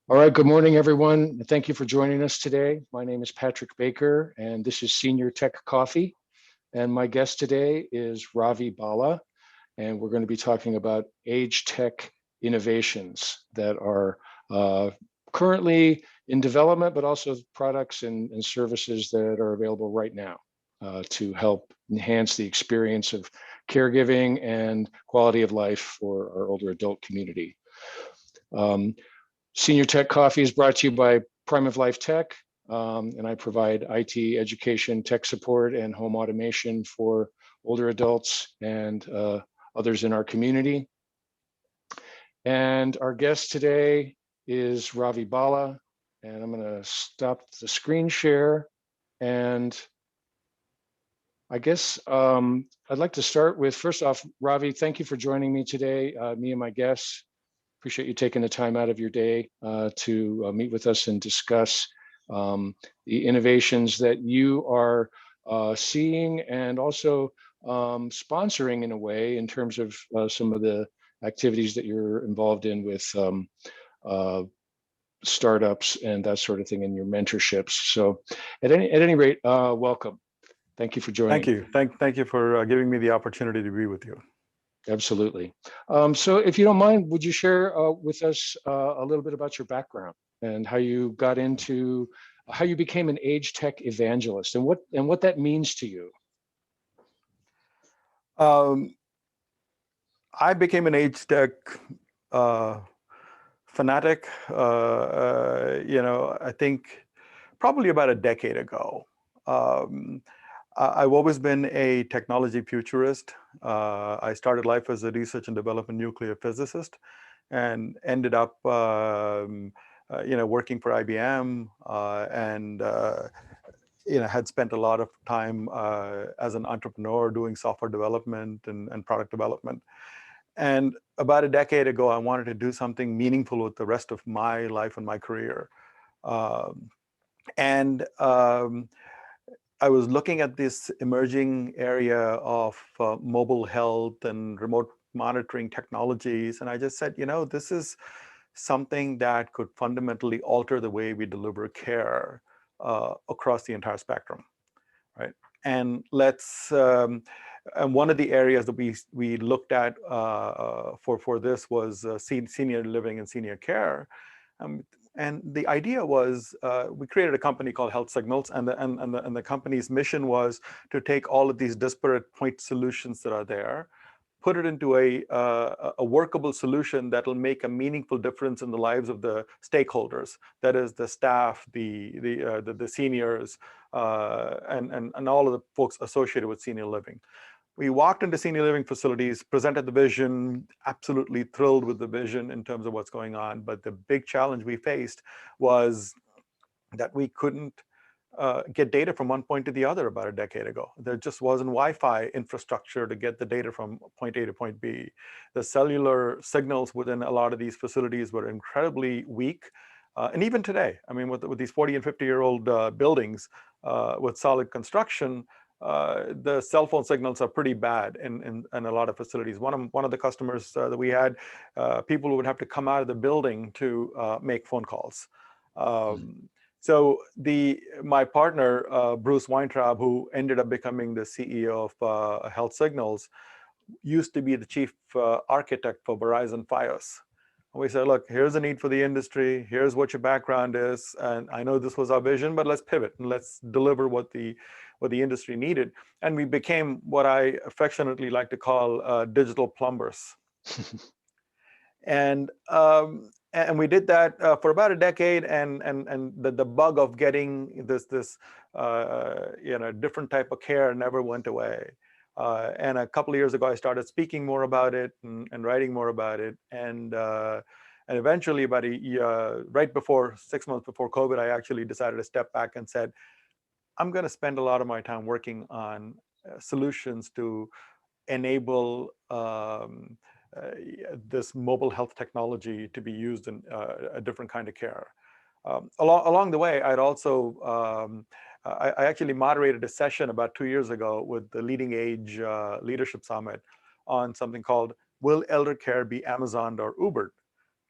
All right, good morning, everyone. Thank you for joining us today. My name is Patrick Baker, and this is Senior Tech Coffee. And my guest today is Ravi Bala, and we're going to be talking about AgeTech innovations that are currently in development, but also products and services that are available right now to help enhance the experience of caregiving and quality of life for our older adult community. Senior Tech Coffee is brought to you by Prime of Life Tech, and I provide IT, education, tech support, and home automation for older adults and others in our community. And our guest today is Ravi Bala, and I'm going to stop the screen share. And I guess I'd like to start with, first off, Ravi, thank you for joining me today, me and my guests. Appreciate you taking the time out of your day to meet with us and discuss the innovations that you are seeing and also sponsoring in a way in terms of some of the activities that you're involved in with startups and that sort of thing in your mentorships. So at any rate, welcome. Thank you for joining. Thank you. Thank you for giving me the opportunity to be with you. Absolutely. So if you don't mind, would you share with us a little bit about your background and how you got into, how you became an AgeTech evangelist and what that means to you? I became an AgeTech fanatic, I think probably about a decade ago. I've always been a technology futurist. I started life as a research and development nuclear physicist and ended up, working for IBM and had spent a lot of time as an entrepreneur doing software development and product development. And about a decade ago, I wanted to do something meaningful with the rest of my life and my career. I was looking at this emerging area of mobile health and remote monitoring technologies. And I just said, this is something that could fundamentally alter the way we deliver care across the entire spectrum, right? And and one of the areas that we looked at for this was senior living and senior care. And the idea was we created a company called Health Signals, and the company's mission was to take all of these disparate point solutions that are there, put it into a workable solution that will make a meaningful difference in the lives of the stakeholders. That is the staff, the seniors, and all of the folks associated with senior living. We walked into senior living facilities, presented the vision, absolutely thrilled with the vision in terms of what's going on. But the big challenge we faced was that we couldn't get data from one point to the other about a decade ago. There just wasn't Wi-Fi infrastructure to get the data from point A to point B. The cellular signals within a lot of these facilities were incredibly weak. And even today, I mean, with these 40 and 50-year-old buildings with solid construction, the cell phone signals are pretty bad in a lot of facilities. One of the customers that we had, people would have to come out of the building to make phone calls. So my partner, Bruce Weintraub, who ended up becoming the CEO of Health Signals, used to be the chief architect for Verizon Fios. And we said, look, here's the need for the industry. Here's what your background is. And I know this was our vision, but let's pivot and let's deliver what the industry needed. And we became what I affectionately like to call digital plumbers. And we did that for about a decade, and the bug of getting this different type of care never went away. And a couple of years ago, I started speaking more about it and writing more about it. And eventually, about a year, right before 6 months before COVID, I actually decided to step back and said, I'm going to spend a lot of my time working on solutions to enable this mobile health technology to be used in a different kind of care. Along the way, I'd also, I actually moderated a session about 2 years ago with the Leading Age Leadership Summit on something called, Will Elder Care Be Amazoned or Ubered?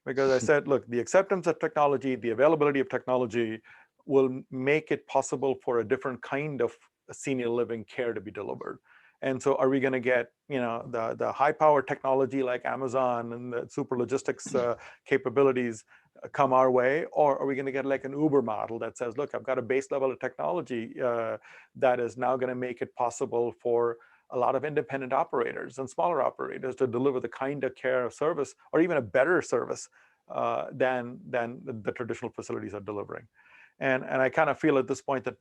because I said, look, the acceptance of technology, the availability of technology will make it possible for a different kind of senior living care to be delivered. And so are we going to get, the high power technology like Amazon and the super logistics capabilities come our way? Or are we going to get like an Uber model that says, look, I've got a base level of technology that is now going to make it possible for a lot of independent operators and smaller operators to deliver the kind of care or service, or even a better service than the traditional facilities are delivering. And I kind of feel at this point that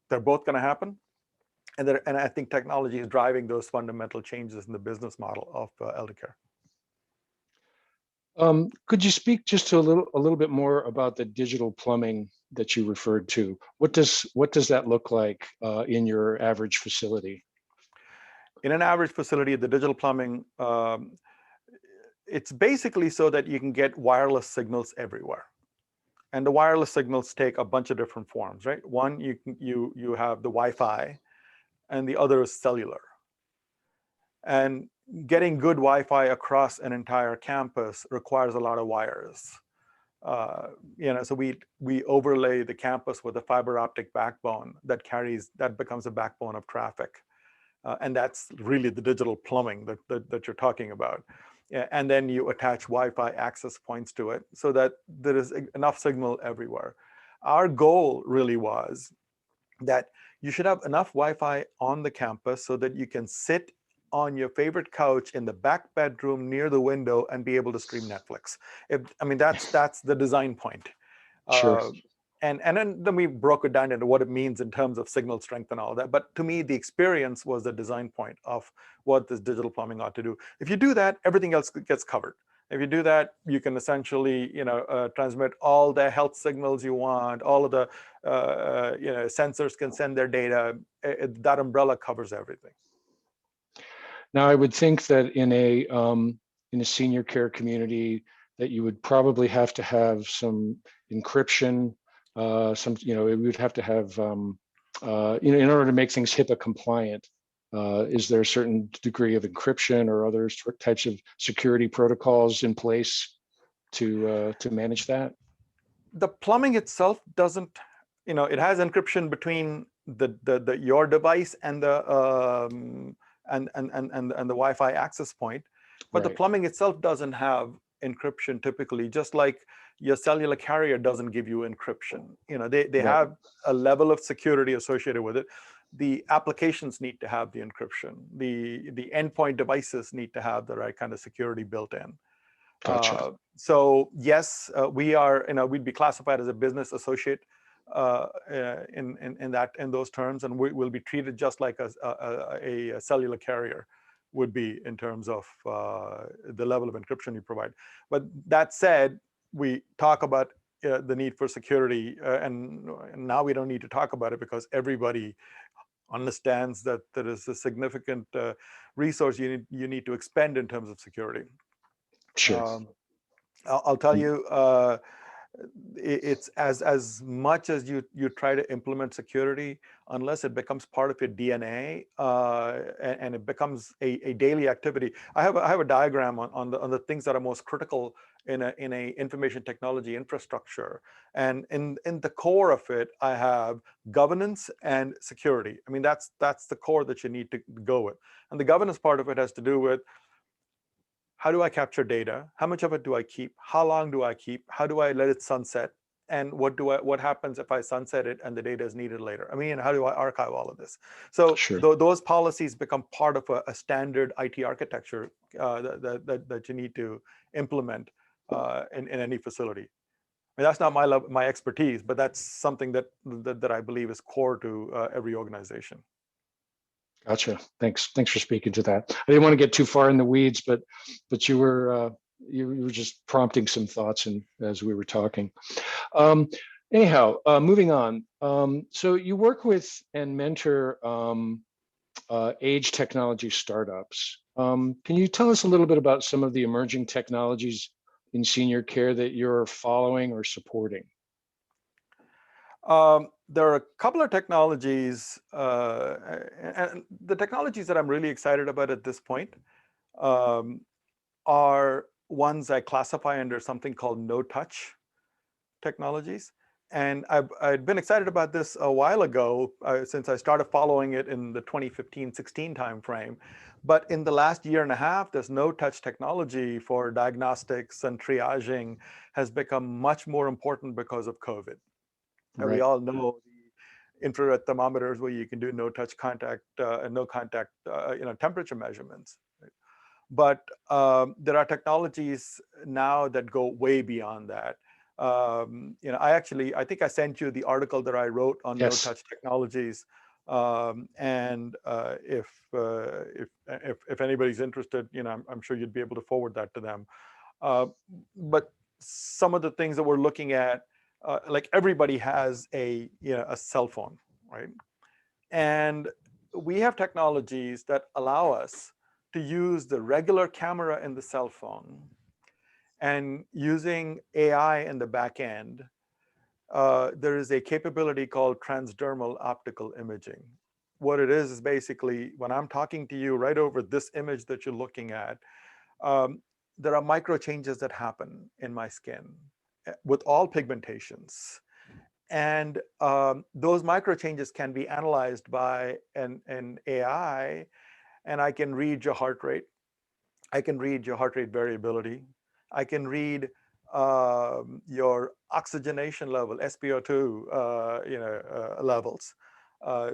they're both going to happen. And I think technology is driving those fundamental changes in the business model of elder care. Could you speak just to a little bit more about the digital plumbing that you referred to? What does that look like in your average facility? In an average facility, the digital plumbing, it's basically so that you can get wireless signals everywhere. And the wireless signals take a bunch of different forms, right? One, you have the Wi-Fi, and the other is cellular. And getting good Wi-Fi across an entire campus requires a lot of wires. So we overlay the campus with a fiber optic backbone that becomes a backbone of traffic. And that's really the digital plumbing that you're talking about. And then you attach Wi-Fi access points to it so that there is enough signal everywhere. Our goal really was that you should have enough Wi-Fi on the campus so that you can sit on your favorite couch in the back bedroom near the window and be able to stream Netflix. That's the design point. Sure. And then we broke it down into what it means in terms of signal strength and all that. But to me, the experience was the design point of what this digital plumbing ought to do. If you do that, everything else gets covered. If you do that, you can essentially, transmit all the health signals you want. All of the, sensors can send their data. That umbrella covers everything. Now, I would think that in a senior care community, that you would probably have to have some encryption. It would have to have, in order to make things HIPAA compliant. Is there a certain degree of encryption or other types of security protocols in place to manage that? The plumbing itself doesn't, it has encryption between your device and the and the Wi-Fi access point, but the Right. plumbing itself doesn't have encryption typically, just like your cellular carrier doesn't give you encryption. They Right. have a level of security associated with it. The applications need to have the encryption. The endpoint devices need to have the right kind of security built in. Gotcha. So yes, we are, we'd be classified as a business associate in those terms, and we will be treated just like a cellular carrier would be in terms of the level of encryption you provide. But that said, we talk about the need for security, and now we don't need to talk about it because everybody understands that there is a significant resource you need to expend in terms of security. Sure. I'll tell you, it's as much as you try to implement security, unless it becomes part of your DNA and it becomes a daily activity. I have a diagram on the things that are most critical in a information technology infrastructure, and in the core of it, I have governance and security. I mean, that's the core that you need to go with, and the governance part of it has to do with: how do I capture data? How much of it do I keep? How long do I keep? How do I let it sunset? And what happens if I sunset it and the data is needed later? I mean, how do I archive all of this? So Sure. those policies become part of a standard IT architecture that you need to implement in any facility. I mean, that's not my expertise, but that's something that I believe is core to every organization. Gotcha. Thanks for speaking to that. I didn't want to get too far in the weeds, but you were just prompting some thoughts as we were talking. Anyhow, moving on. So you work with and mentor age technology startups. Can you tell us a little bit about some of the emerging technologies in senior care that you're following or supporting? There are a couple of technologies, and the technologies that I'm really excited about at this point are ones I classify under something called no-touch technologies. And I'd been excited about this a while ago since I started following it in the 2015-16 timeframe. But in the last year and a half, this no-touch technology for diagnostics and triaging has become much more important because of COVID. And we Right. all know the infrared thermometers where you can do no-touch contact and no contact, temperature measurements. But there are technologies now that go way beyond that. I think I sent you the article that I wrote on Yes. no-touch technologies. And if anybody's interested, I'm sure you'd be able to forward that to them. But some of the things that we're looking at, like everybody has a cell phone, right? And we have technologies that allow us to use the regular camera in the cell phone and using AI in the back end. There is a capability called transdermal optical imaging. What it is basically when I'm talking to you right over this image that you're looking at, there are micro changes that happen in my skin with all pigmentations. And those micro changes can be analyzed by an AI, and I can read your heart rate. I can read your heart rate variability. I can read your oxygenation level, SpO2, levels.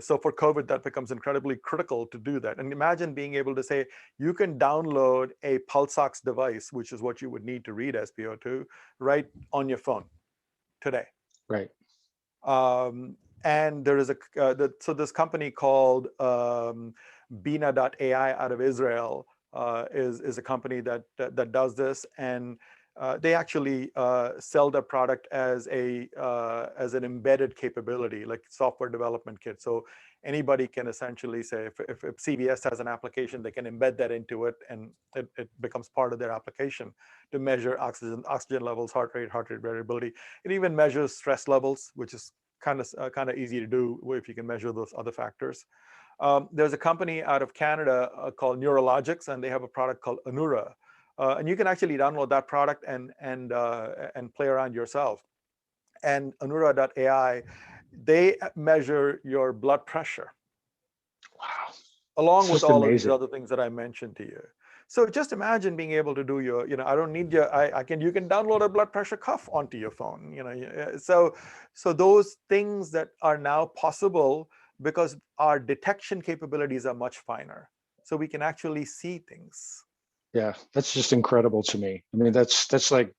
So for COVID, that becomes incredibly critical to do that. And imagine being able to say, you can download a pulse ox device, which is what you would need to read SpO2, right on your phone today. Right. And there is so this company called Bina.ai out of Israel is a company that does this, and they actually sell their product as an embedded capability, like software development kit. So anybody can essentially say, if CVS has an application, they can embed that into it, and it becomes part of their application to measure oxygen levels, heart rate variability. It even measures stress levels, which is kind of easy to do if you can measure those other factors. There's a company out of Canada called Neurologics, and they have a product called Anurag. And you can actually download that product and play around yourself. And Anurag.ai, they measure your blood pressure Wow. along It's with just all of these amazing. other things that I mentioned to you. So just imagine being able to do your, I don't need your, you can download a blood pressure cuff onto your phone, So those things that are now possible because our detection capabilities are much finer. So we can actually see things. Yeah, that's just incredible to me. I mean, that's like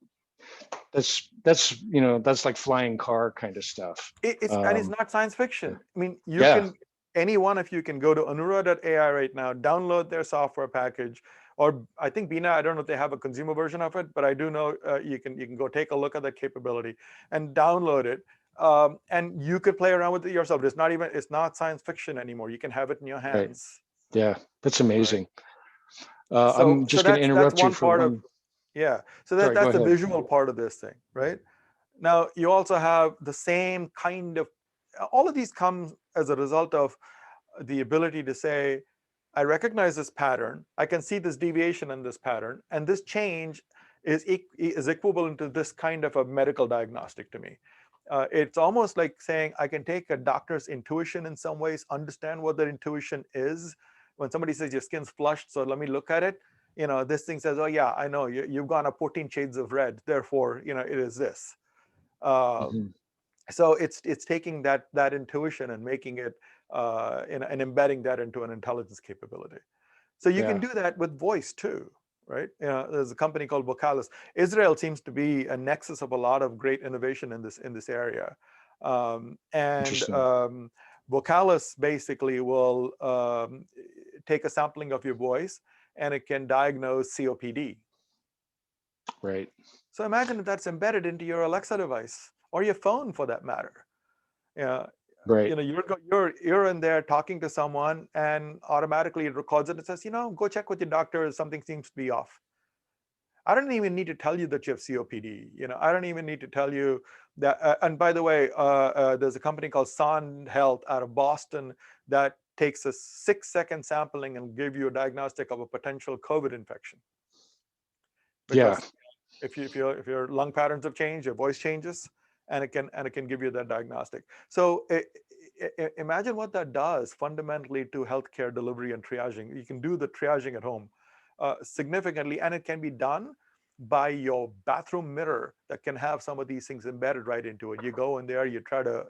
that's like flying car kind of stuff. And it's not science fiction. I mean, Yeah. any one of you can go to Anurag.ai right now, download their software package, or I think Bina, I don't know if they have a consumer version of it, but I do know you can go take a look at that capability and download it. And you could play around with it yourself. It's not science fiction anymore. You can have it in your Right. hands. Yeah, that's Right. amazing. So I'm just going to that's interrupt you one for part of, one. yeah. So Sorry, go that's the ahead. visual part of this thing, right? Now, you also have the same kind of, all of these come as a result of the ability to say, I recognize this pattern, I can see this deviation in this pattern, and this change is equivalent to this kind of a medical diagnostic to me. It's almost like saying I can take a doctor's intuition in some ways, understand what their intuition is. When somebody says your skin's flushed, so let me look at it. This thing says, oh yeah, I know you've gone up 14 shades of red, therefore, it is this. Hmm. So it's taking that intuition and making it and embedding that into an intelligence capability. So you can Yeah, do that with voice too, right? There's a company called Vocalis. Israel seems to be a nexus of a lot of great innovation in this area, and interesting. Vocalis basically will take a sampling of your voice, and it can diagnose COPD. Right. So imagine if that's embedded into your Alexa device or your phone, for that matter. Yeah, Right. you're in there talking to someone, and automatically it records it and says, go check with your doctor. Something seems to be off. I don't even need to tell you that you have COPD. I don't even need to tell you that. And by the way, there's a company called Telehealth out of Boston that takes a 6-second sampling and give you a diagnostic of a potential COVID infection. Yeah. because if your lung patterns have changed, your voice changes, and it can give you that diagnostic. So imagine what that does fundamentally to healthcare delivery and triaging. You can do the triaging at home significantly, and it can be done by your bathroom mirror that can have some of these things embedded right into it. You go in there, you try to,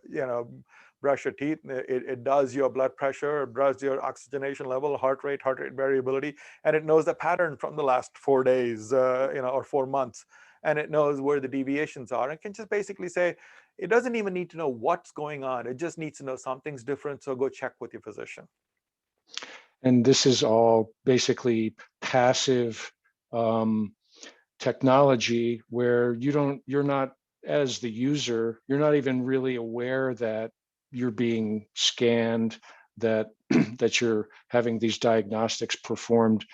brush your teeth, and it does your blood pressure, it does your oxygenation level, heart rate variability, and it knows the pattern from the last 4 days, or 4 months, and it knows where the deviations are, and can just basically say, it doesn't even need to know what's going on. It just needs to know something's different, so go check with your physician. And this is all basically passive technology where you're not, as the user, you're not even really aware that you're being scanned, that that you're having these diagnostics performed,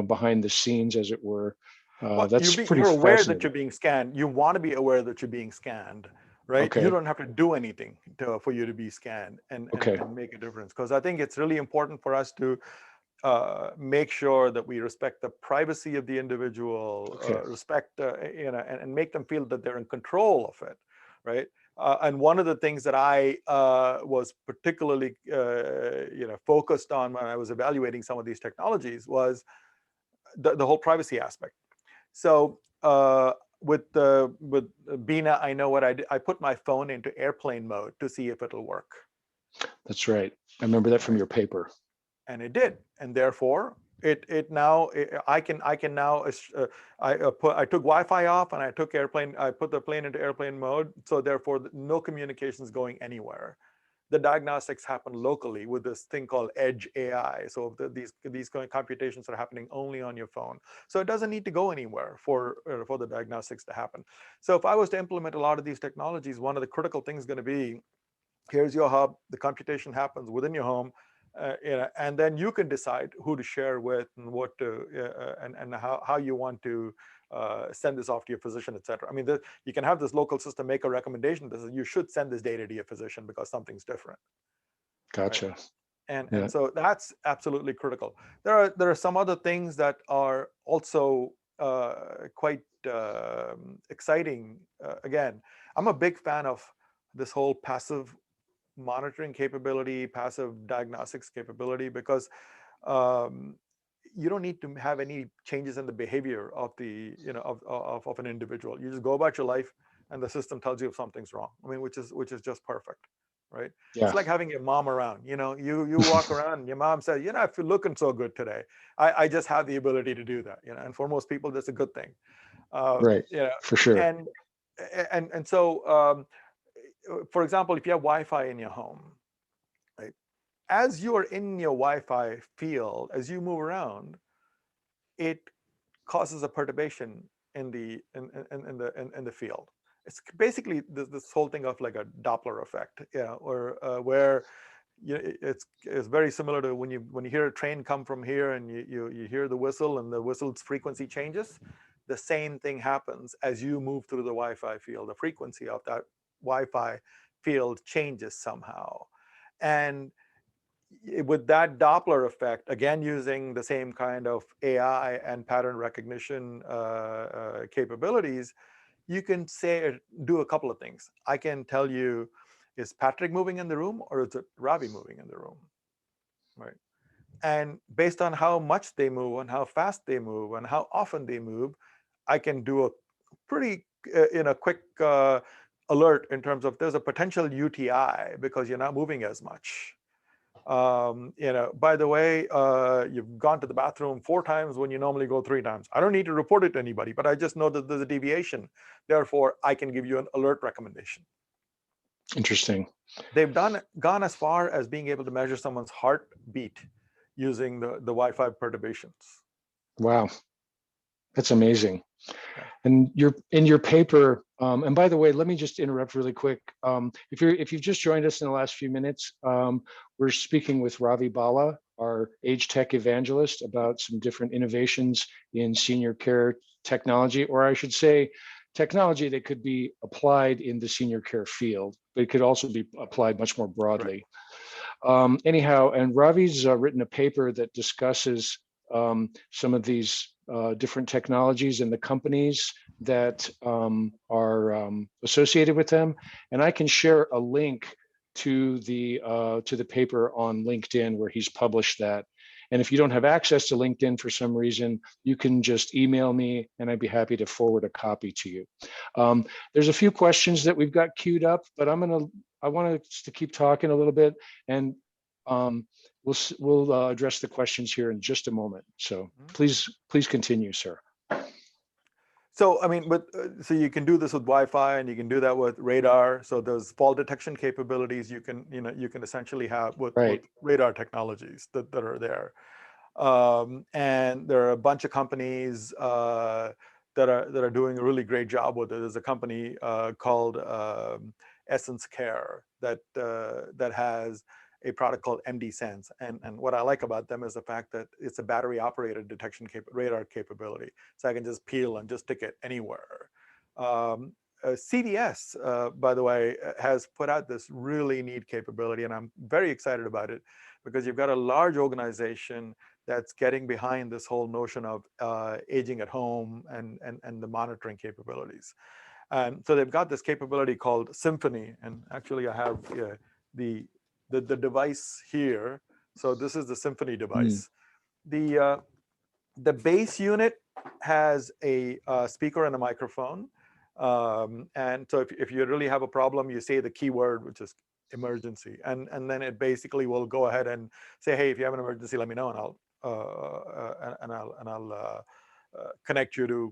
behind the scenes, as it were. Well, That's pretty you're aware that you're fascinating. being scanned. You want to be aware that you're being scanned, right? You Okay. don't have to do anything for you to be scanned Okay. and make a difference. Because I think it's really important for us to make sure that we respect the privacy of the individual, Okay. respect, and make them feel that they're in control of it, right? And one of the things that I was particularly, focused on when I was evaluating some of these technologies was the whole privacy aspect. So with Bina, I know what I did. I put my phone into airplane mode to see if it'll work. That's right. I remember that from Right. your paper. And it did, and therefore I can now I took Wi-Fi off, and I put the plane into airplane mode, so therefore no communications going anywhere. The diagnostics happen locally with this thing called Edge AI. So these kind of computations are happening only on your phone, so it doesn't need to go anywhere for the diagnostics to happen. So if I was to implement a lot of these technologies, one of the critical things is going to be, here's your hub, the computation happens within your home, and then you can decide who to share with, and what to and how you want to send this off to your physician, et cetera. I mean, you can have this local system make a recommendation that says you should send this data to your physician because something's different, right? Gotcha. And Yeah. so that's absolutely critical. There are some other things that are also quite exciting. Again, I'm a big fan of this whole passive monitoring capability, passive diagnostics capability, because um, you don't need to have any changes in the behavior of the of an individual. You just go about your life, and the system tells you if something's wrong. I mean, which is just perfect, right? It's Yeah. like having your mom around. You walk around, and your mom says, I feel looking so good today. I just have the ability to do that. And for most people, that's a good thing. Right. You know, For sure. and so for example, if you have Wi-Fi in your home, right, as you are in your Wi-Fi field, as you move around, it causes a perturbation in the field. It's basically this whole thing of like a Doppler effect, or where it's very similar to when you hear a train come from here, and you hear the whistle, and the whistle's frequency changes. The same thing happens as you move through the Wi-Fi field. The frequency of that Wi-Fi field changes somehow, and with that Doppler effect, again using the same kind of AI and pattern recognition capabilities, you can do a couple of things. I can tell you, is Patrick moving in the room, or is it Ravi moving in the room, right? And based on how much they move, and how fast they move, and how often they move, I can do a pretty quick alert in terms of there's a potential UTI because you're not moving as much. By the way, you've gone to the bathroom 4 times when you normally go 3 times. I don't need to report it to anybody, but I just know that there's a deviation. Therefore, I can give you an alert recommendation. Interesting. They've gone as far as being able to measure someone's heartbeat using the Wi-Fi perturbations. Wow. That's amazing. Yeah. And you're in your paper. And by the way, let me just interrupt really quick. If you've just joined us in the last few minutes, we're speaking with Ravi Bala, our AgeTech Evangelist, about some different innovations in senior care technology, or I should say, technology that could be applied in the senior care field, but it could also be applied much more broadly. Right. Anyhow, and Ravi's written a paper that discusses some of these different technologies and the companies that are associated with them. And I can share a link to the paper on LinkedIn where he's published that. And if you don't have access to LinkedIn for some reason, you can just email me and I'd be happy to forward a copy to you. There's a few questions that we've got queued up, but I want us to keep talking a little bit, and we'll address the questions here in just a moment. So please continue, sir. So, I mean, so you can do this with Wi-Fi, and you can do that with radar. So those fault detection capabilities you can essentially have with radar technologies that are there. And there are a bunch of companies that are doing a really great job with it. There's a company called Essence Care that has a product called MD Sense, and what I like about them is the fact that it's a battery operated detection radar capability, so I can just peel and just stick it anywhere. CVS, by the way, has put out this really neat capability, and I'm very excited about it because you've got a large organization that's getting behind this whole notion of aging at home and the monitoring capabilities. And so they've got this capability called Symphony, and actually I have the device here. So this is the Symphony device. The base unit has a speaker and a microphone. And so if you really have a problem, you say the keyword, which is emergency. And then it basically will go ahead and say, hey, if you have an emergency, let me know, and I'll connect you to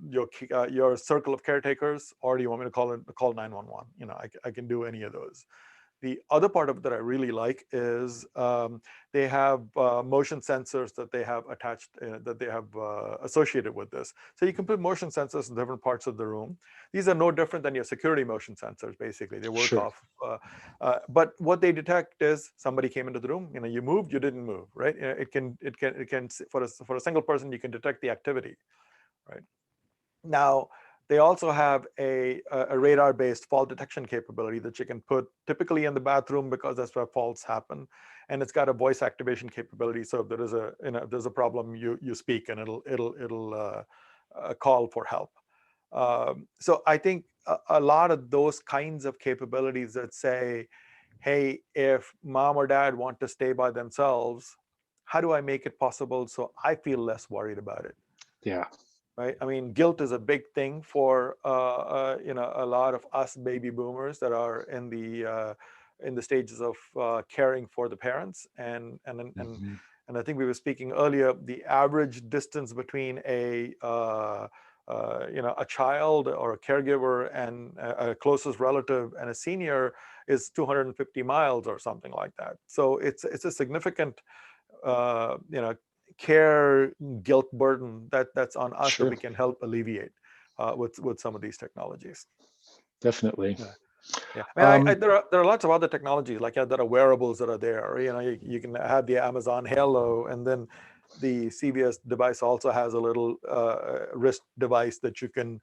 your circle of caretakers, or do you want me to call 911? I can do any of those. The other part of it that I really like is they have motion sensors that they have attached, that they have associated with this. So you can put motion sensors in different parts of the room. These are no different than your security motion sensors, basically. They work off. But what they detect is somebody came into the room. You moved, you didn't move, right? It can for a single person, you can detect the activity, right? Now, they also have a radar-based fault detection capability that you can put typically in the bathroom because that's where faults happen, and it's got a voice activation capability. So if there is if there's a problem, you speak and it'll call for help. So I think a lot of those kinds of capabilities that say, hey, if mom or dad want to stay by themselves, how do I make it possible so I feel less worried about it? Yeah. Right. I mean, guilt is a big thing for a lot of us baby boomers that are in the stages of caring for the parents, and I think we were speaking earlier. The average distance between a child or a caregiver and a closest relative and a senior is 250 miles or something like that. So it's a significant care guilt burden that's on us that we can help alleviate with some of these technologies. Definitely. Yeah. I mean, there are lots of other technologies like that are wearables that are there. You can have the Amazon Halo, and then the CVS device also has a little wrist device that you can,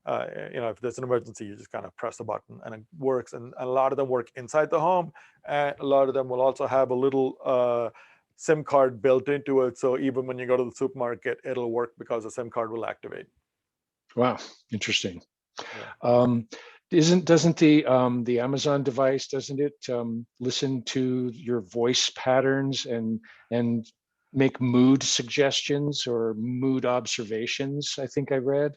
if there's an emergency, you just kind of press a button and it works. And a lot of them work inside the home, and a lot of them will also have a little SIM card built into it, so even when you go to the supermarket, it'll work because the SIM card will activate. Wow, interesting. Yeah. Doesn't the Amazon device, doesn't it listen to your voice patterns and make mood suggestions or mood observations? I think I read.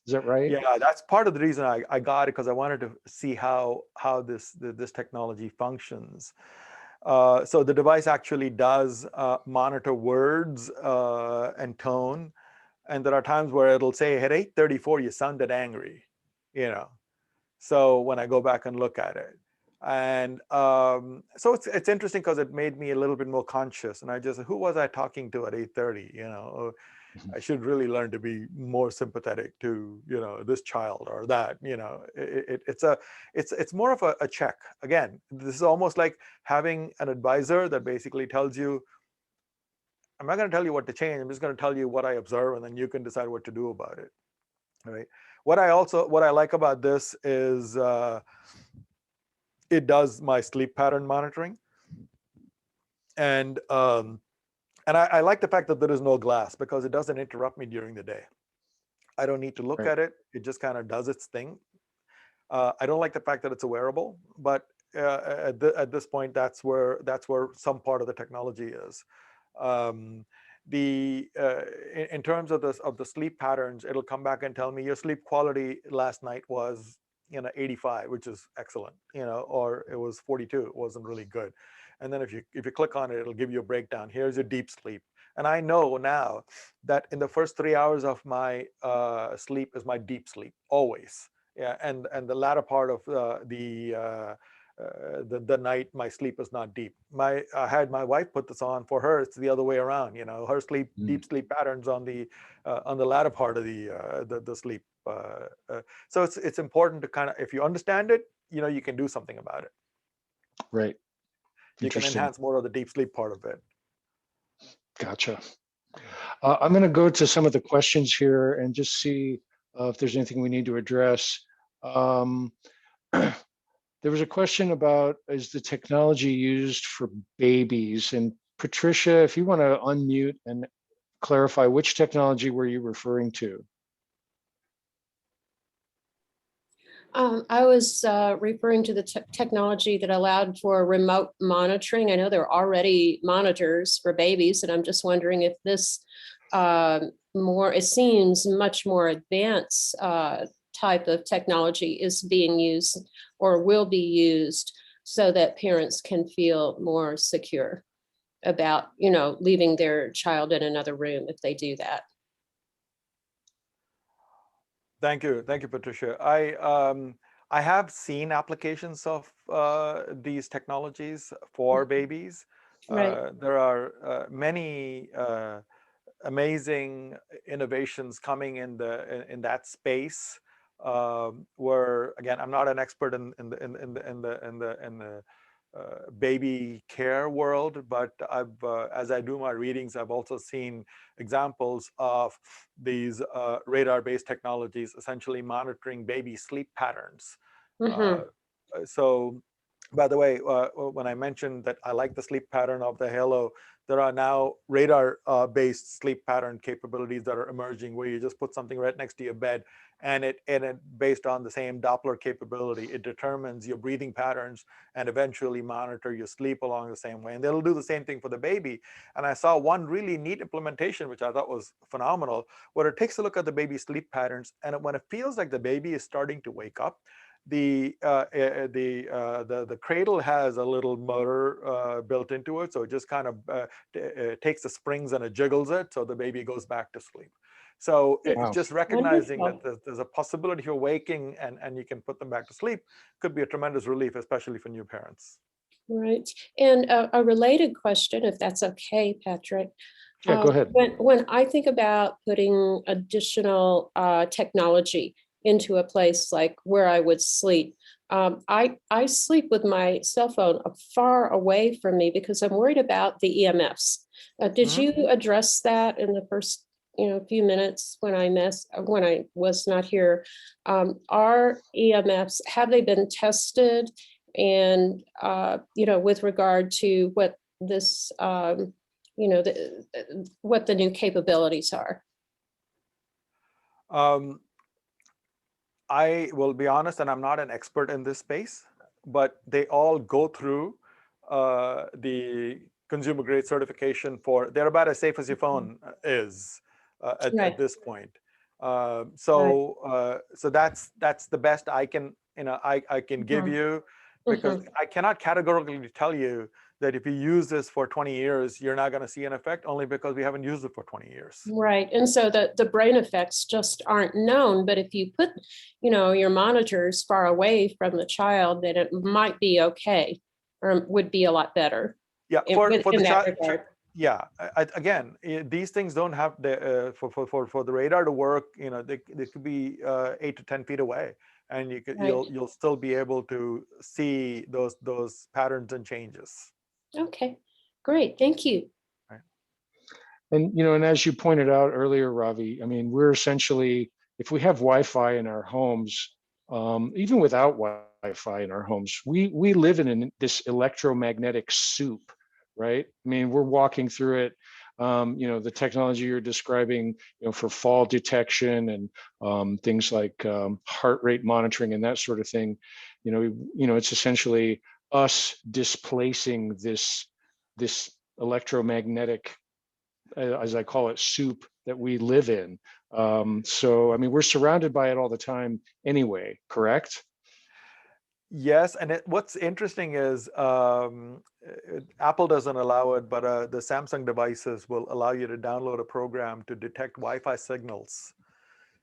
Is that right? Yeah, that's part of the reason I got it, because I wanted to see how this technology functions. So the device actually does monitor words and tone, and there are times where it'll say, at 8:34 you sounded angry, so when I go back and look at it. And so it's interesting because it made me a little bit more conscious, and I just, who was I talking to at 8:30? I should really learn to be more sympathetic to this child or that. It's more of a check. Again, this is almost like having an advisor that basically tells you, I'm not going to tell you what to change, I'm just going to tell you what I observe, and then you can decide what to do about it. All right. What I like about this is it does my sleep pattern monitoring, and And I like the fact that there is no glass because it doesn't interrupt me during the day. I don't need to look Right. at it. It just kind of does its thing. I don't like the fact that it's a wearable, but at this point, that's where some part of the technology is. Um, in terms of the sleep patterns, it'll come back and tell me your sleep quality last night was 85, which is excellent, or it was 42, it wasn't really good. And then if you click on it, it'll give you a breakdown. Here's your deep sleep. And I know now that in the first 3 hours of my sleep is my deep sleep, always. Yeah, and the latter part of the night, my sleep is not deep. I had my wife put this on. For her, it's the other way around. Her Mm. deep sleep patterns on the latter part of the sleep. So it's important to kind of, if you understand it, you can do something about it. Right. You can Interesting. enhance more of the deep sleep part of it. Gotcha. I'm going to go to some of the questions here and just see if there's anything we need to address. Um, there was a question about, is the technology used for babies? And Patricia, if you want to unmute and clarify, which technology were you referring to? I was referring to the technology that allowed for remote monitoring. I know there are already monitors for babies, and I'm just wondering if this it seems much more advanced type of technology is being used or will be used so that parents can feel more secure about, leaving their child in another room if they do that. Thank you, Patricia. I have seen applications of these technologies for babies. Right. There are many amazing innovations coming in that space. Where again, I'm not an expert in the baby care world, but I've as I do my readings, I've also seen examples of these radar-based technologies essentially monitoring baby sleep patterns. Uh, Mm-hmm. so, by the way, when I mentioned that I like the sleep pattern of the Halo, there are now radar-based sleep pattern capabilities that are emerging, where you just put something right next to your bed, and it based on the same Doppler capability, it determines your breathing patterns and eventually monitor your sleep along the same way. And they'll do the same thing for the baby. And I saw one really neat implementation, which I thought was phenomenal, where it takes a look at the baby's sleep patterns, and when it feels like the baby is starting to wake up, the cradle has a little motor built into it, so it just kind of takes the springs and it jiggles it, so the baby goes back to sleep. So it's Wow. just recognizing that Wonderful. there's a possibility you're waking and you can put them back to sleep could be a tremendous relief, especially for new parents. Right. And a related question, if that's okay, Patrick. Yeah, go ahead. When I think about putting additional technology into a place like where I would sleep, I sleep with my cell phone far away from me because I'm worried about the EMFs. Did Mhm. you address that in the first few minutes when I was not here? Are EMFs, have they been tested? And with regard to what this what the new capabilities are. Um, I will be honest, and I'm not an expert in this space, but they all go through the consumer grade certification they're about as safe as your phone is at Right. this point. Right. So that's the best I can, I can give Mhm. you, because Mhm. I cannot categorically tell you that if you use this for 20 years, you're not going to see an effect, only because we haven't used it for 20 years. Right. And so the brain effects just aren't known. But if you put, your monitors far away from the child, then it might be okay, or would be a lot better Yeah, in, for the in that child. regard. Yeah, again, these things don't have the for the radar to work. They could be 8 to 10 feet away, and Right. you'll still be able to see those patterns and changes. Okay. Great. Thank you. Right? And as you pointed out earlier, Ravi, I mean, we're essentially, if we have Wi-Fi in our homes, even without Wi-Fi in our homes, we live in this electromagnetic soup, right? I mean, we're walking through it. The technology you're describing, for fall detection and things like heart rate monitoring and that sort of thing, it's essentially us displacing this electromagnetic, as I call it, soup that we live in. So, I mean, we're surrounded by it all the time anyway, correct? Yes, and what's interesting is Apple doesn't allow it, but the Samsung devices will allow you to download a program to detect Wi-Fi signals.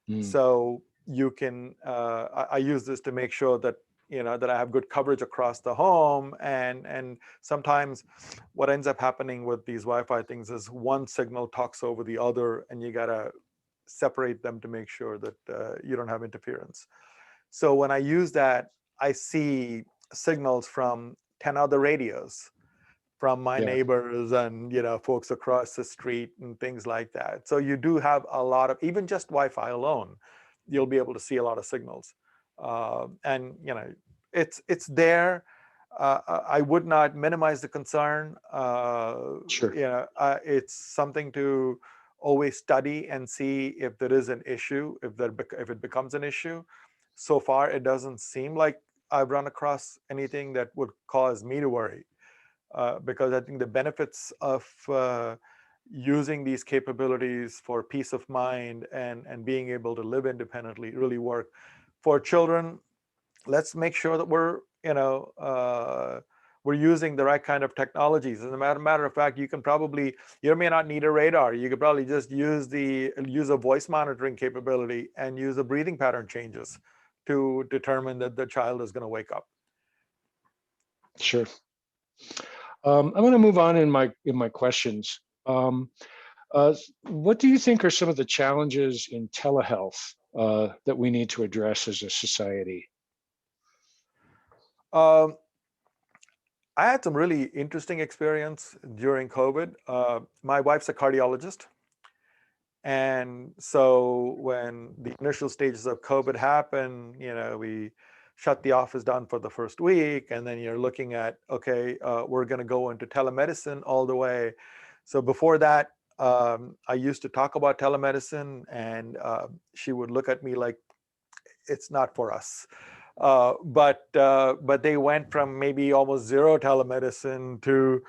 Mm. So you can, I use this to make sure that that I have good coverage across the home, and sometimes what ends up happening with these Wi-Fi things is one signal talks over the other, and you gotta separate them to make sure that you don't have interference. So when I use that, I see signals from 10 other radios from my Yeah. neighbors and folks across the street and things like that. So you do have a lot of, even just Wi-Fi alone, you'll be able to see a lot of signals. And it's there. I would not minimize the concern. Sure. It's something to always study and see if there is an issue, if it becomes an issue. So far, it doesn't seem like I've run across anything that would cause me to worry, because I think the benefits of using these capabilities for peace of mind and being able to live independently really work. For children, let's make sure that we're using the right kind of technologies. As a matter of fact, you may not need a radar. You could probably just use a voice monitoring capability and use the breathing pattern changes to determine that the child is going to wake up. Sure. I'm going to move on in my questions. What do you think are some of the challenges in telehealth that we need to address as a society? I had some really interesting experience during COVID. My wife's a cardiologist. And so when the initial stages of COVID happened, we shut the office down for the first week. And then you're looking at, okay, we're going to go into telemedicine all the way. So before that, I used to talk about telemedicine, and she would look at me like, it's not for us. But they went from maybe almost zero telemedicine to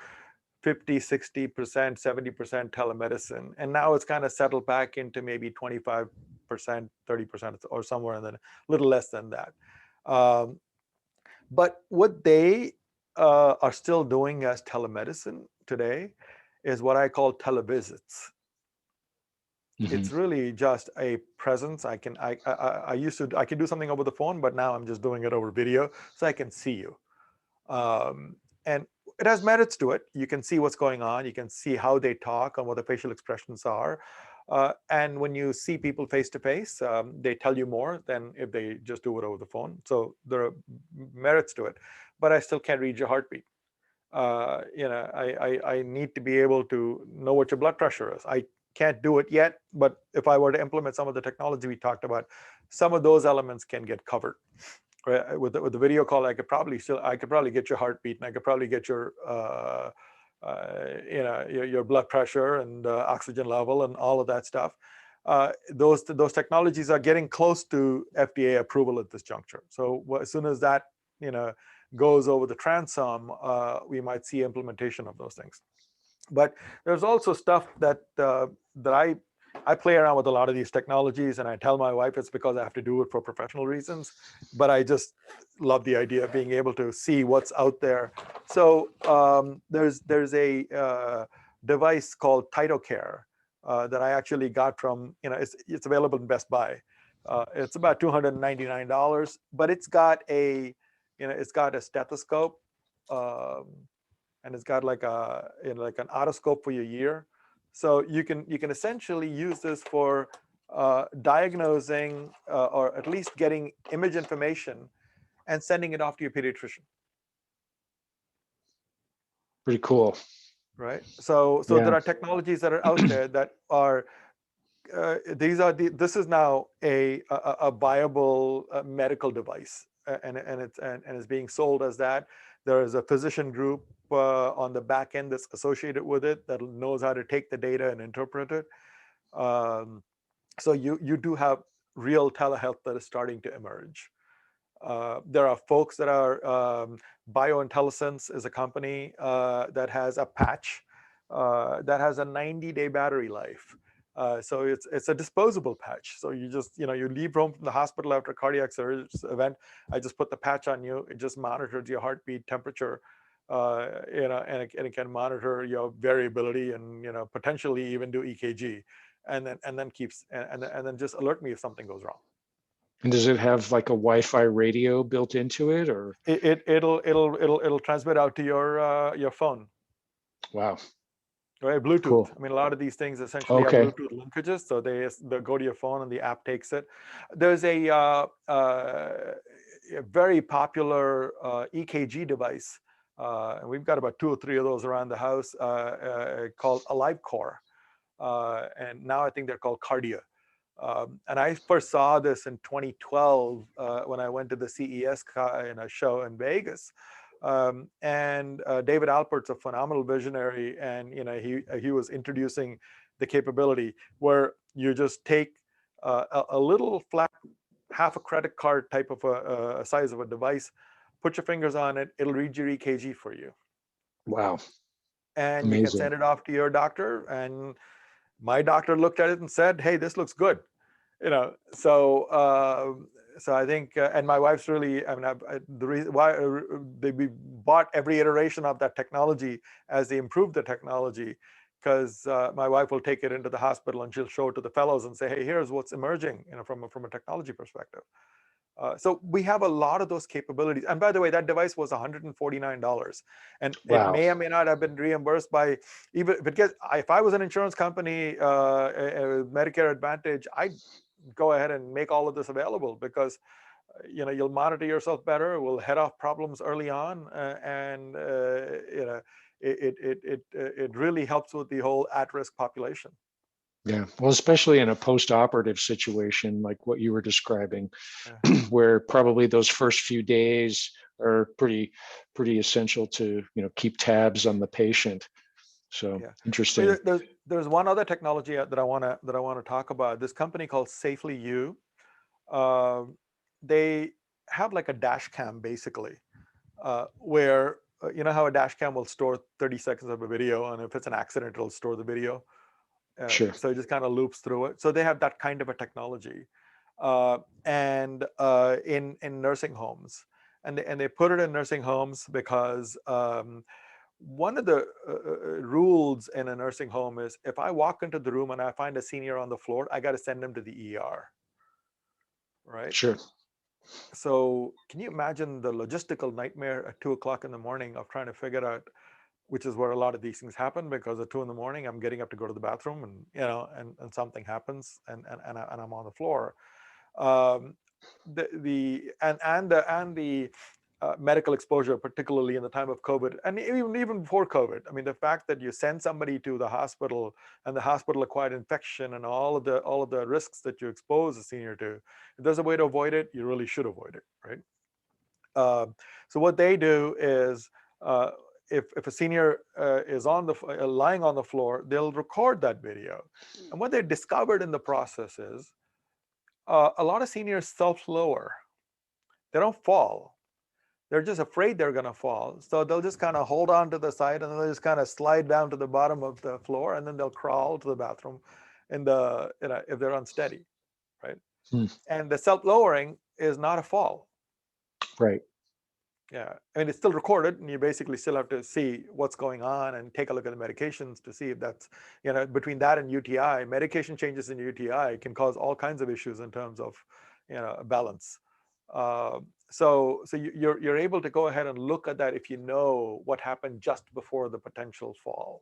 50, 60%, 70% telemedicine. And now it's kind of settled back into maybe 25%, 30%, or somewhere in the little less than that. But what they are still doing as telemedicine today is what I call televisits. It's really just a presence. I can do something over the phone, but now I'm just doing it over video, so I can see you. And it has merits to it. You can see what's going on. You can see how they talk and what the facial expressions are. And when you see people face to face, they tell you more than if they just do it over the phone. So there are merits to it, but I still can't read your heartbeat. I need to be able to know what your blood pressure is. I can't do it yet, but if I were to implement some of the technology we talked about, some of those elements can get covered. Right? With the video call, I could probably get your heartbeat, and I could probably get your your blood pressure and oxygen level and all of that stuff. Those technologies are getting close to FDA approval at this juncture. So as soon as that goes over the transom, we might see implementation of those things. But there's also stuff that I play around with a lot of these technologies, and I tell my wife it's because I have to do it for professional reasons, but I just love the idea of being able to see what's out there. So there's a device called TytoCare that I actually got from, it's available in Best Buy. It's about $299, but it's got a stethoscope, and it's got like an otoscope for your ear. So you can essentially use this for diagnosing or at least getting image information and sending it off to your pediatrician. Pretty cool. Right. So Yeah. there are technologies that are out there that are this is now a viable medical device. it's being sold as that. There is a physician group on the back end that's associated with it that knows how to take the data and interpret it. So you do have real telehealth that is starting to emerge. There are folks that are BioIntelliSense is a company that has a patch that has a 90-day battery life. So it's a disposable patch. So you just, you leave home from the hospital after a cardiac event. I just put the patch on you. It just monitors your heartbeat, temperature, and it can monitor your variability and potentially even do EKG, and then keeps and then just alert me if something goes wrong. And does it have like a Wi-Fi radio built into it, or? It'll transmit out to your phone. Wow. Right, Bluetooth. Cool. I mean, a lot of these things essentially have Okay. Bluetooth linkages, so they go to your phone and the app takes it. There's a very popular EKG device, and we've got about 2 or 3 of those around the house, called AliveCore, and now I think they're called Cardia. And I first saw this in 2012 when I went to the CES show in Vegas. And David Alpert's a phenomenal visionary, and he was introducing the capability where you just take a little flat, half a credit card type of a size of a device, put your fingers on it, it'll read your EKG for you. Wow. And Amazing. you can send it off to your doctor, and my doctor looked at it and said, "Hey, this looks good." So I think, and my wife's really, I mean, the reason why we bought every iteration of that technology as they improve the technology, because my wife will take it into the hospital and she'll show it to the fellows and say, "Hey, here's what's emerging, from a technology perspective." So we have a lot of those capabilities. And by the way, that device was $149, and it Wow. may or may not have been reimbursed by, even if I was an insurance company, Medicare Advantage, I'd go ahead and make all of this available, because you'll monitor yourself better, will head off problems early on, and it really helps with the whole at-risk population. Yeah. Well, especially in a post-operative situation like what you were describing, Yeah. where probably those first few days are pretty essential to keep tabs on the patient. So Yeah. interesting. There's one other technology that I want to talk about. This company called Safely You. They have like a dash cam basically, where you know how a dash cam will store 30 seconds of a video, and if it's an accident, it'll store the video. Sure. So it just kind of loops through it. So they have that kind of a technology, and in nursing homes, and they put it in nursing homes because one of the rules in a nursing home is, if I walk into the room and I find a senior on the floor, I got to send him to the ER, right? Sure. So can you imagine the logistical nightmare at 2 o'clock in the morning of trying to figure out, which is where a lot of these things happen, because at 2 in the morning, I'm getting up to go to the bathroom, and and something happens, and I'm on the floor. The medical exposure, particularly in the time of COVID, and even before COVID. I mean, the fact that you send somebody to the hospital, and the hospital-acquired infection, and all of the risks that you expose a senior to, if there's a way to avoid it, you really should avoid it, right? So what they do is, if a senior is lying on the floor, they'll record that video. And what they discovered in the process is, a lot of seniors self-lower. They don't fall. They're just afraid they're going to fall. So they'll just kind of hold on to the side, and they'll just kind of slide down to the bottom of the floor, and then they'll crawl to the bathroom if they're unsteady, right? And the self-lowering is not a fall. Right. Yeah, I mean, it's still recorded, and you basically still have to see what's going on and take a look at the medications to see if that's, between that and UTI, medication changes in UTI can cause all kinds of issues in terms of, balance. So you're able to go ahead and look at that if you know what happened just before the potential fall.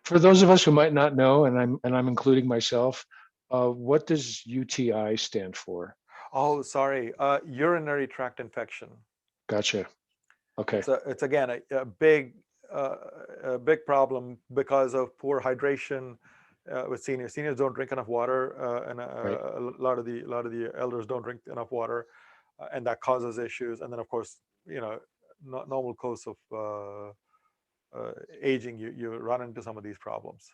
For those of us who might not know, and I'm including myself, what does UTI stand for? Oh, sorry, urinary tract infection. Gotcha. Okay. It's again a big problem because of poor hydration with seniors. Seniors don't drink enough water, and Right. a lot of the elders don't drink enough water. and that causes issues. And then, of course, normal course of aging, you run into some of these problems.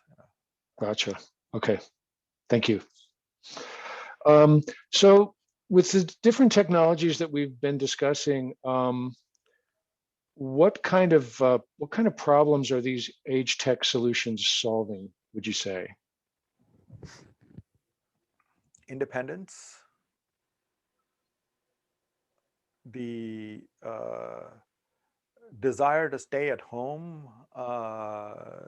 Gotcha. Okay. Thank you. So with the different technologies that we've been discussing, what kind of problems are these AgeTech solutions solving, would you say? Independence, the desire to stay at home. I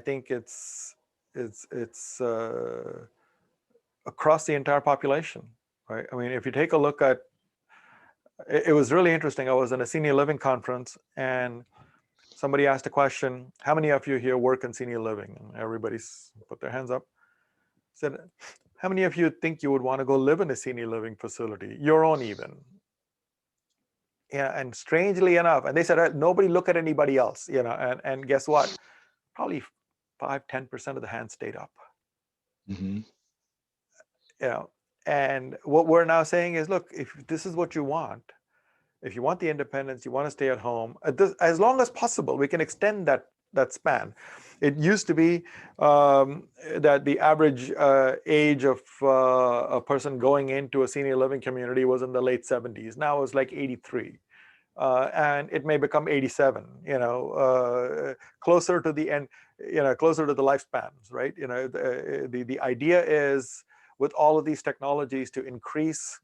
think it's across the entire population, right? I mean, if you take a look at, it was really interesting. I was in a senior living conference, and somebody asked a question, how many of you here work in senior living? And everybody's put their hands up. Said, how many of you think you would want to go live in a senior living facility, your own even? Yeah, and strangely enough, and they said, nobody look at anybody else, and guess what? Probably 5-10% of the hands stayed up. Mm-hmm. And what we're now saying is, look, if this is what you want, if you want the independence, you want to stay at home, as long as possible, we can extend that span. It used to be that the average age of a person going into a senior living community was in the late 70s. Now it's like 83. And it may become 87, closer to the end, closer to the lifespans, right? The idea is, with all of these technologies, to increase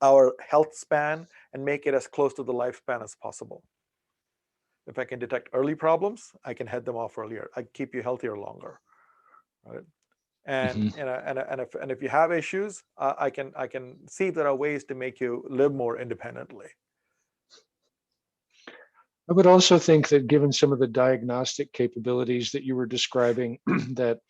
our health span and make it as close to the lifespan as possible. If I can detect early problems, I can head them off earlier. I keep you healthier longer, right? And Mm-hmm. and if you have issues, I can see if there are ways to make you live more independently. I would also think that given some of the diagnostic capabilities that you were describing, that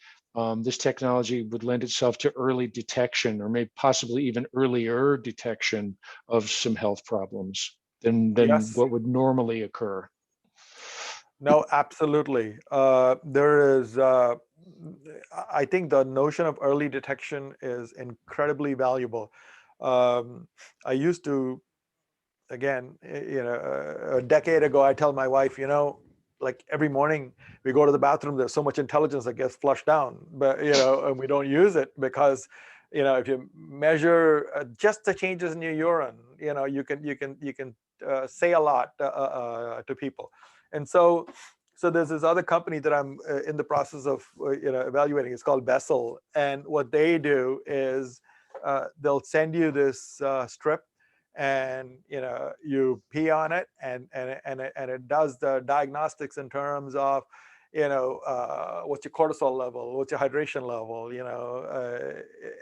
this technology would lend itself to early detection, or maybe possibly even earlier detection of some health problems than Yes. what would normally occur. No, absolutely. There is, I think the notion of early detection is incredibly valuable. I used to, again, a decade ago, I tell my wife, like every morning we go to the bathroom, there's so much intelligence that gets flushed down, but, and we don't use it because, if you measure just the changes in your urine, you can say a lot to people. And so there's this other company that I'm in the process of evaluating. It's called Bessel, and what they do is they'll send you this strip, and you pee on it, and it does the diagnostics in terms of what's your cortisol level, what's your hydration level,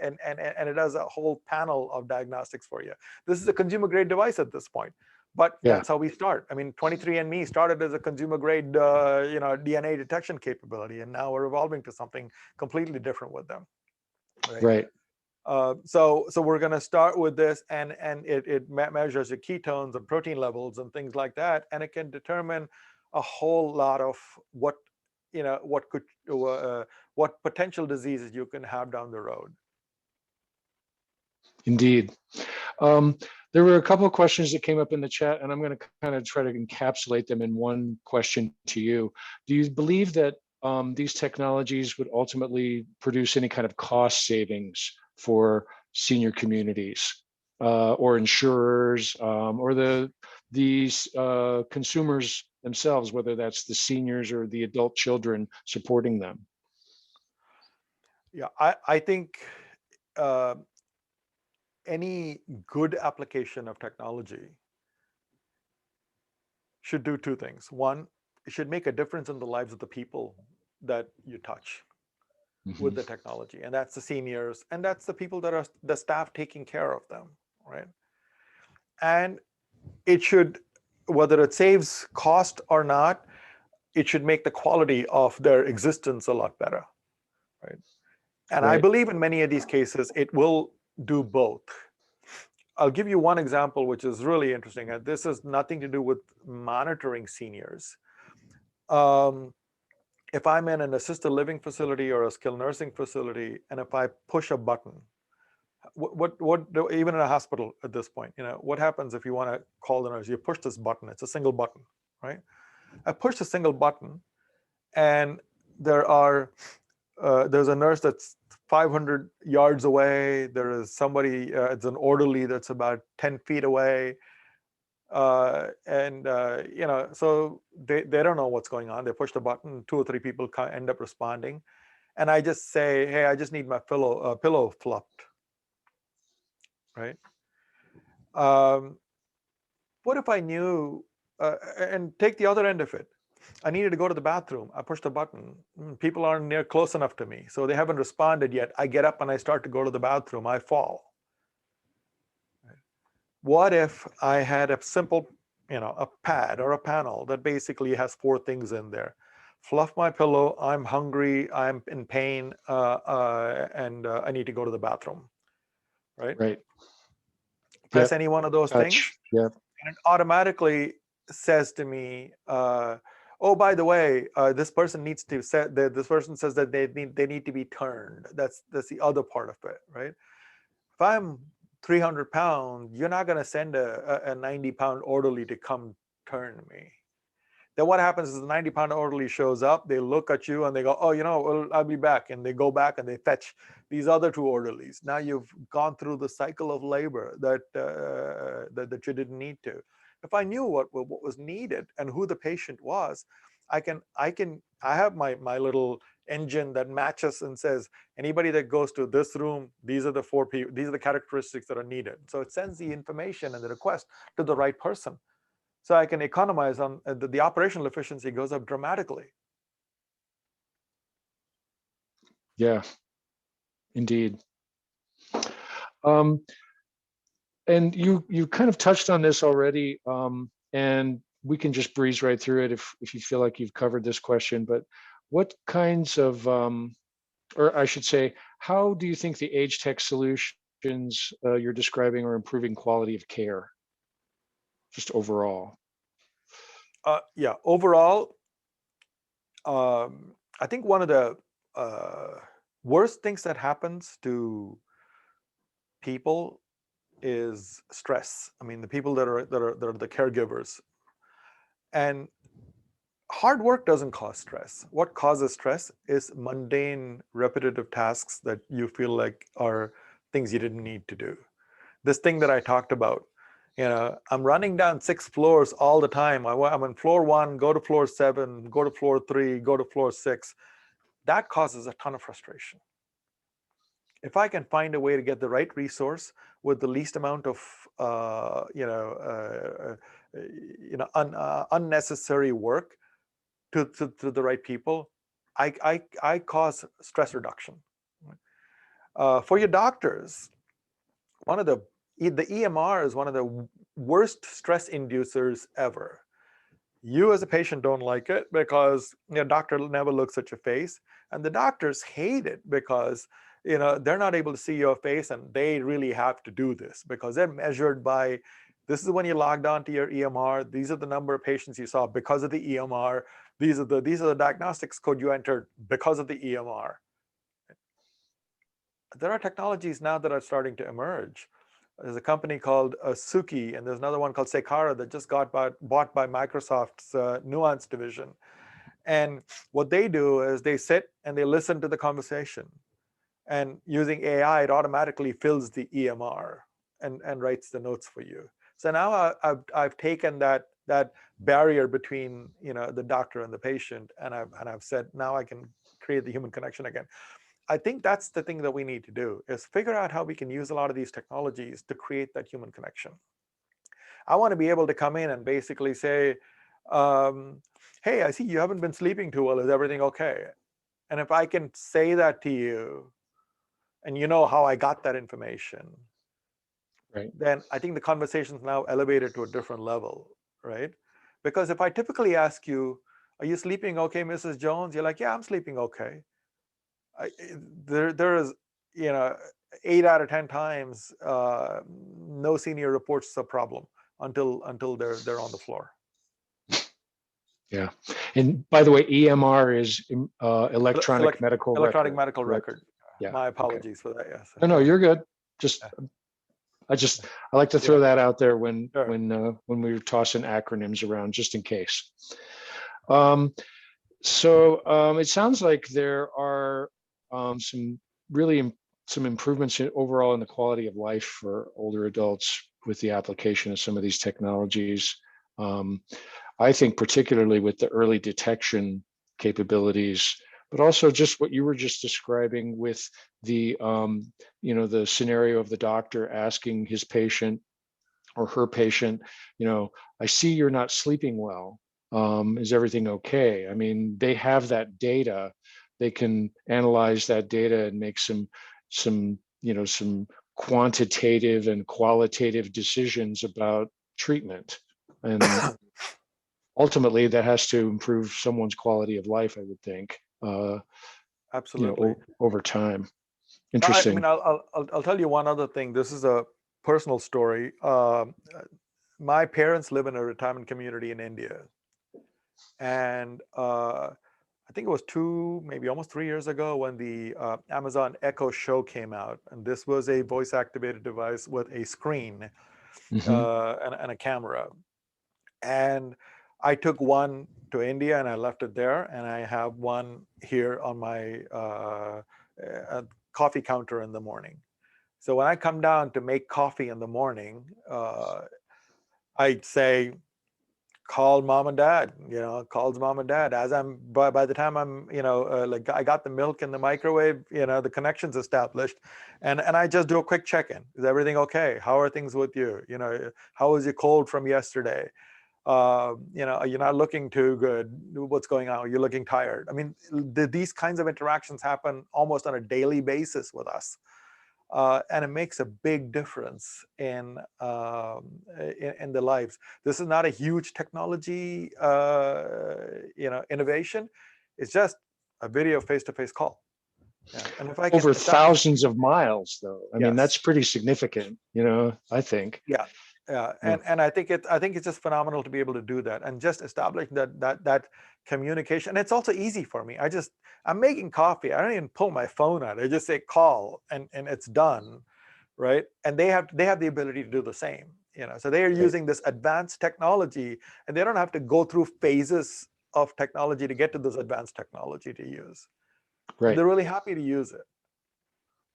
and it does a whole panel of diagnostics for you. This is a consumer grade device at this point, but Yeah. that's how we start. I mean, 23andMe started as a consumer grade DNA detection capability, and now we're evolving to something completely different with them. Right. So we're going to start with this, and it measures your ketones and protein levels and things like that, and it can determine a whole lot of what potential diseases you can have down the road. Indeed. There were a couple of questions that came up in the chat, and I'm going to kind of try to encapsulate them in one question to you. Do you believe that these technologies would ultimately produce any kind of cost savings for senior communities or insurers or these consumers themselves, whether that's the seniors or the adult children supporting them? Yeah, I think any good application of technology should do two things. One, it should make a difference in the lives of the people that you touch with the technology, and that's the seniors, and that's the people that are the staff taking care of them, right? And it should, whether it saves cost or not, it should make the quality of their existence a lot better, right? And I believe in many of these cases, it will do both. I'll give you one example, which is really interesting. And this has nothing to do with monitoring seniors. If I'm in an assisted living facility or a skilled nursing facility, and if I push a button, Even in a hospital at this point, what happens if you want to call the nurse? You push this button. It's a single button, right? I push a single button, and there's a nurse that's 500 yards away. There is somebody, it's an orderly that's about 10 feet away. So they don't know what's going on. They push the button, 2 or 3 people end up responding. And I just say, hey, I just need my pillow fluffed, right? What if I knew, and take the other end of it. I needed to go to the bathroom. I push the button. People aren't close enough to me, so they haven't responded yet. I get up and I start to go to the bathroom. I fall. What if I had a simple, a pad or a panel that basically has 4 things in there? Fluff my pillow. I'm hungry. I'm in pain, and I need to go to the bathroom. Right. Right. Press any one of those things. Yep. And it automatically says to me, oh, by the way, this person needs to set. This person says that they need to be turned. That's the other part of it, right? If I'm 300 pounds, you're not going to send a 90-pound orderly to come turn me. Then what happens is the 90-pound orderly shows up. They look at you and they go, oh, well, I'll be back. And they go back and they fetch these other 2 orderlies. Now you've gone through the cycle of labor that you didn't need to. If I knew what was needed and who the patient was, I have my little engine that matches and says, anybody that goes to this room, these are the 4 people, these are the characteristics that are needed. So it sends the information and the request to the right person. So I can economize on the operational efficiency goes up dramatically. Yeah, indeed. And you kind of touched on this already, and we can just breeze right through it if you feel like you've covered this question. But what kinds of, or I should say, how do you think the AgeTech solutions you're describing are improving quality of care, just overall? Yeah, overall, I think one of the worst things that happens to people is stress. I mean, the people that are the caregivers, and hard work doesn't cause stress. What causes stress is mundane, repetitive tasks that you feel like are things you didn't need to do. This thing that I talked about, I'm running down 6 floors all the time. I'm on floor 1, go to floor 7, go to floor 3, go to floor 6. That causes a ton of frustration. If I can find a way to get the right resource with the least amount of unnecessary work to the right people, I cause stress reduction. For your doctors, the EMR is one of the worst stress inducers ever. You as a patient don't like it because your doctor never looks at your face, and the doctors hate it because they're not able to see your face, and they really have to do this because they're measured by, this is when you logged on to your EMR, these are the number of patients you saw because of the EMR, these are the diagnostics code you entered because of the EMR. There are technologies now that are starting to emerge. There's a company called Suki, and there's another one called Sekara that just got bought by Microsoft's Nuance division. And what they do is they sit and they listen to the conversation. And using AI, it automatically fills the EMR and writes the notes for you. So now I've taken that barrier between the doctor and the patient, and I've said now I can create the human connection again. I think that's the thing that we need to do, is figure out how we can use a lot of these technologies to create that human connection. I want to be able to come in and basically say, hey, I see you haven't been sleeping too well. Is everything okay? And if I can say that to you, and you know how I got that information, right, then I think the conversation's now elevated to a different level, right? Because if I typically ask you, are you sleeping okay, Mrs. Jones? You're like, yeah, I'm sleeping okay. There is, 8 out of 10 times, no senior reports a problem until they're on the floor. Yeah. And by the way, EMR is electronic medical electronic record. medical correct? record. Yeah. My apologies for that. Yes. No, you're good. Just I like to throw that out there when Sure. when we're tossing acronyms around, just in case. So it sounds like there are some some improvements overall in the quality of life for older adults with the application of some of these technologies. I think particularly with the early detection capabilities, but also just what you were just describing with the the scenario of the doctor asking his patient or her patient, I see you're not sleeping well. Is everything okay? I mean, they have that data. They can analyze that data and make some some quantitative and qualitative decisions about treatment. And ultimately, that has to improve someone's quality of life, I would think. Absolutely. Over time. I Interesting. mean, I'll tell you one other thing. This is a personal story. My parents live in a retirement community in India, and I think it was maybe almost 3 years ago when the Amazon Echo Show came out, and this was a voice-activated device with a screen and a camera. And I took one to India and I left it there, and I have one here on my coffee counter in the morning. So when I come down to make coffee in the morning, I'd say, call mom and dad, calls mom and dad. As I'm, by the time I'm, like I got the milk in the microwave, the connection's established, and I just do a quick check-in. Is everything okay? How are things with you? How was your cold from yesterday? You're not looking too good. What's going on? You're looking tired. I mean, these kinds of interactions happen almost on a daily basis with us. And it makes a big difference in the lives. This is not a huge technology, innovation. It's just a video face-to-face call. Yeah. And if I can over thousands of miles, though, I mean, that's pretty significant. I think. Yeah. And I think it's just phenomenal to be able to do that and just establish that communication. And it's also easy for me. I'm making coffee. I don't even pull my phone out. I just say call, and it's done, right? And they have the ability to do the same. So they are using this advanced technology, and they don't have to go through phases of technology to get to this advanced technology to use. Right. And they're really happy to use it.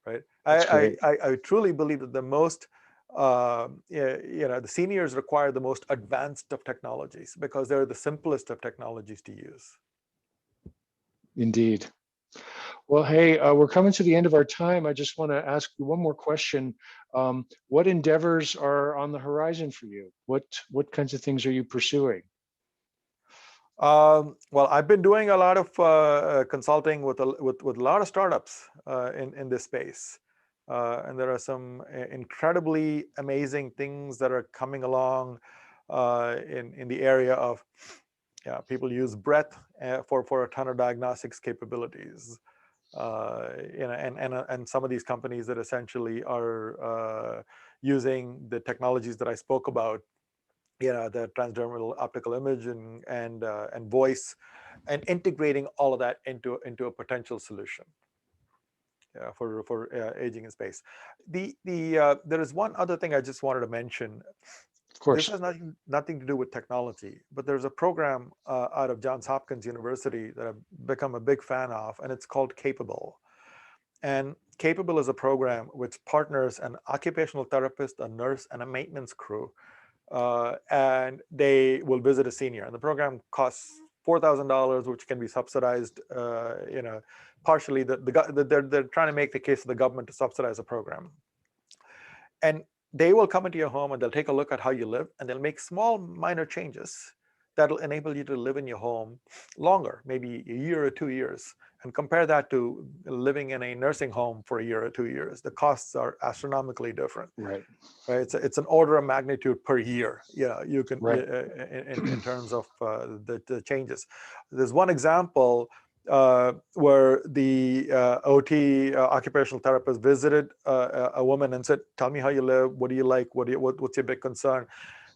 Right. I truly believe that the most the seniors require the most advanced of technologies because they're the simplest of technologies to use. Indeed. Well, hey, we're coming to the end of our time. I just want to ask you one more question. What endeavors are on the horizon for you? What kinds of things are you pursuing? Well, I've been doing a lot of consulting with a lot of startups in this space. And there are some incredibly amazing things that are coming along in the area of people use breath for a ton of diagnostics capabilities. And some of these companies that essentially are using the technologies that I spoke about, the transdermal optical image and voice, and integrating all of that into a potential solution. For aging in space. There is one other thing I just wanted to mention. Of course. This has nothing to do with technology, but there's a program out of Johns Hopkins University that I've become a big fan of, and it's called Capable. And Capable is a program which partners an occupational therapist, a nurse, and a maintenance crew, and they will visit a senior. And the program costs $4,000, which can be subsidized, partially. They're trying to make the case for the government to subsidize the program. And they will come into your home and they'll take a look at how you live, and they'll make small, minor changes that'll enable you to live in your home longer, maybe a year or 2 years, and compare that to living in a nursing home for a year or 2 years. The costs are astronomically different. Right. It's an order of magnitude per year. You can in terms of the changes. There's one example where the OT occupational therapist visited a woman and said, "Tell me how you live. What do you like? What's your big concern?"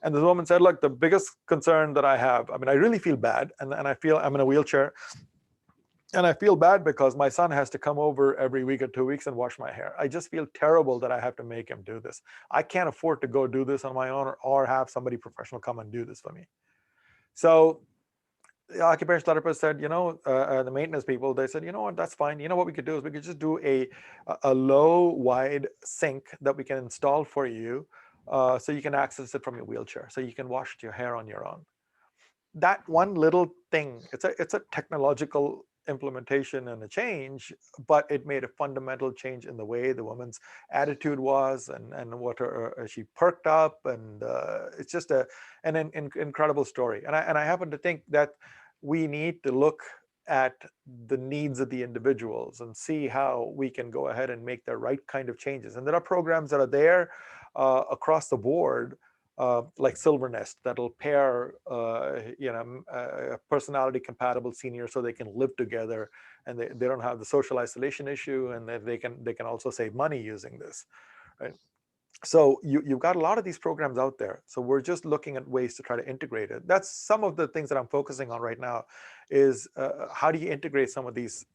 And the woman said, "Look, the biggest concern that I have, I mean, I really feel bad, and I feel I'm in a wheelchair, And I feel bad because my son has to come over every week or 2 weeks and wash my hair. I just feel terrible that I have to make him do this. I can't afford to go do this on my own, or have somebody professional come and do this for me. So the occupational therapist said, the maintenance people, they said, you know what, that's fine. You know what we could do is we could just do a low, wide sink that we can install for you, so you can access it from your wheelchair, so you can wash your hair on your own. That one little thing, it's a technological implementation and a change, but it made a fundamental change in the way the woman's attitude was, and what she perked up, and it's just an incredible story. And I happen to think that we need to look at the needs of the individuals and see how we can go ahead and make the right kind of changes. And there are programs that are there across the board, like Silver Nest, that'll pair personality compatible seniors so they can live together, and they don't have the social isolation issue, and they can also save money using this, right? So you've got a lot of these programs out there. So we're just looking at ways to try to integrate it. That's some of the things that I'm focusing on right now, is how do you integrate some of these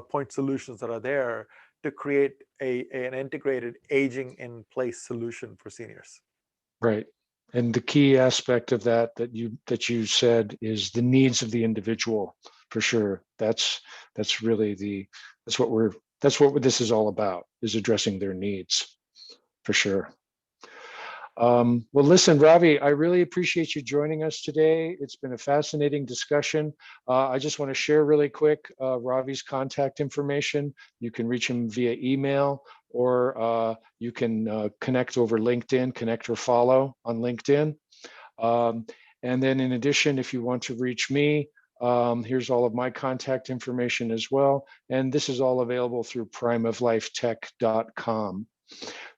point solutions that are there to create an integrated aging in place solution for seniors. Right. And the key aspect of that you said is the needs of the individual, for sure. That's what this is all about, is addressing their needs, for sure. Well, listen, Ravi, I really appreciate you joining us today. It's been a fascinating discussion. I just want to share really quick Ravi's contact information. You can reach him via email, or you can connect over LinkedIn, connect or follow on LinkedIn. And then in addition, if you want to reach me, here's all of my contact information as well. And this is all available through primeoflifetech.com.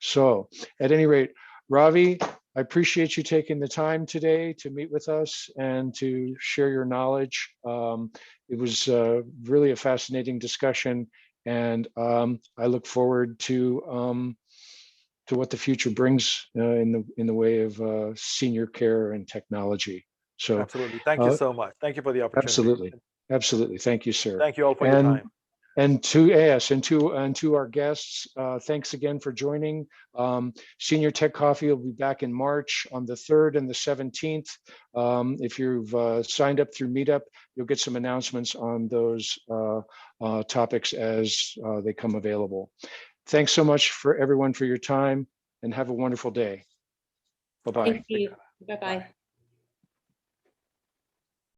So at any rate, Ravi, I appreciate you taking the time today to meet with us and to share your knowledge. It was really a fascinating discussion, and I look forward to what the future brings in the way of senior care and technology. So absolutely, thank you so much. Thank you for the opportunity. Absolutely, thank you, sir. Thank you all for your time. And to our guests, thanks again for joining. Senior Tech Coffee will be back in March on the 3rd and the 17th. If you've signed up through Meetup, you'll get some announcements on those topics as they come available. Thanks so much for everyone for your time, and have a wonderful day. Bye-bye. Thank you. Bye-bye.